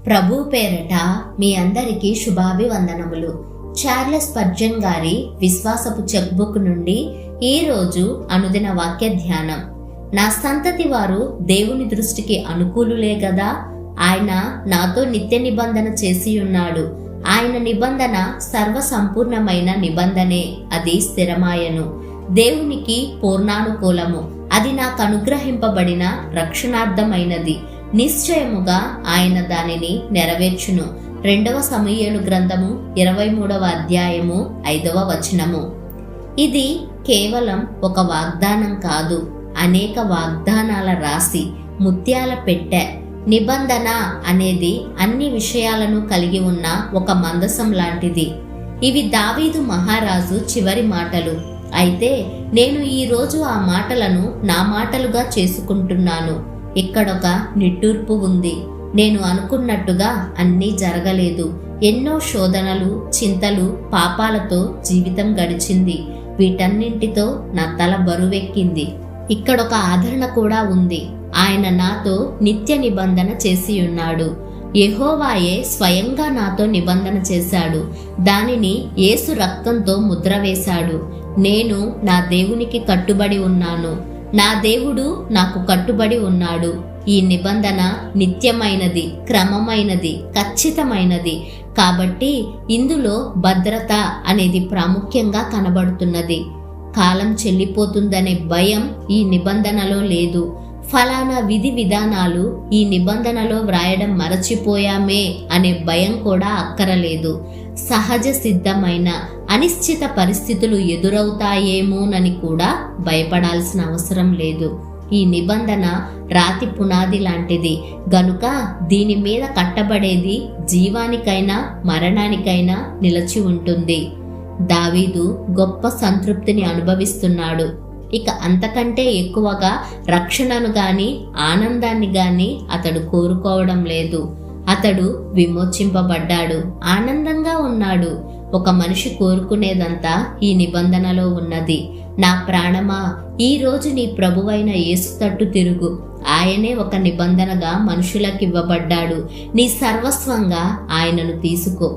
ప్రభు పేరట మీ అందరికీ శుభాభివందనములు. Charles Spurgeon గారి విశ్వాసపు చెక్ బుక్ నుండి ఈరోజు అనుదిన వాక్య ధ్యానం. నా సంతతి వారు దేవుని దృష్టికి అనుకూలులే గదా. ఆయన నాతో నిత్య నిబంధన చేసి ఉన్నాడు. ఆయన నిబంధన సర్వ సంపూర్ణమైన నిబంధనే, అది స్థిరమాయను. దేవునికి పూర్ణానుకూలము, అది నాకు అనుగ్రహింపబడిన రక్షణార్థమైనది. నిశ్చయముగా ఆయన దానిని నెరవేర్చును. 2 సమూయేలు గ్రంథము 23వ అధ్యాయము 5వ వచనము. ఇది కేవలం ఒక వాగ్దానం కాదు, అనేక వాగ్దానాల రాశి, ముత్యాల పెట్టె. నిబంధన అనేది అన్ని విషయాలను కలిగి ఉన్న ఒక మందసం లాంటిది. ఇవి దావీదు మహారాజు చివరి మాటలు. అయితే నేను ఈరోజు ఆ మాటలను నా మాటలుగా చేసుకుంటున్నాను. ఇక్కడొక నిట్టూర్పు ఉంది. నేను అనుకున్నట్టుగా అన్నీ జరగలేదు. ఎన్నో శోధనలు, చింతలు, పాపాలతో జీవితం గడిచింది. వీటన్నింటితో నా తల బరువెక్కింది. ఇక్కడొక ఆదరణ కూడా ఉంది. ఆయన నాతో నిత్య నిబంధన చేసి ఉన్నాడు. యెహోవాయే స్వయంగా నాతో నిబంధన చేశాడు. దానిని యేసు రక్తంతో ముద్ర వేశాడు. నేను నా దేవునికి కట్టుబడి ఉన్నాను. నా దేవుడు నాకు కట్టుబడి ఉన్నాడు. ఈ నిబంధన నిత్యమైనది, క్రమమైనది, ఖచ్చితమైనది. కాబట్టి ఇందులో భద్రత అనేది ప్రాముఖ్యంగా కనబడుతున్నది. కాలం చెల్లిపోతుందనే భయం ఈ నిబంధనలో లేదు. ఫలానా విధి విధానాలు ఈ నిబంధనలో వ్రాయడం మరచిపోయామే అనే భయం కూడా అక్కరలేదు. సహజ సిద్ధమైన అనిశ్చిత పరిస్థితులు ఎదురవుతాయేమోనని కూడా భయపడాల్సిన అవసరం లేదు. ఈ నిబంధన రాతి పునాది లాంటిది గనుక దీని మీద కట్టబడేది జీవానికైనా మరణానికైనా నిలిచి ఉంటుంది. దావీదు గొప్ప సంతృప్తిని అనుభవిస్తున్నాడు. ఇక అంతకంటే ఎక్కువగా రక్షణను గాని ఆనందాన్ని గాని అతడు కోరుకోవడం లేదు. అతడు విమోచింపబడ్డాడు, ఆనందంగా ఉన్నాడు. ఒక మనిషి కోరుకునేదంతా ఈ నిబంధనలో ఉన్నది. నా ప్రాణమా, ఈ రోజు నీ ప్రభువైన యేసు తట్టు తిరుగు. ఆయనే ఒక నిబంధనగా మనుషులకివ్వబడ్డాడు. నీ సర్వస్వంగా ఆయనను తీసుకో.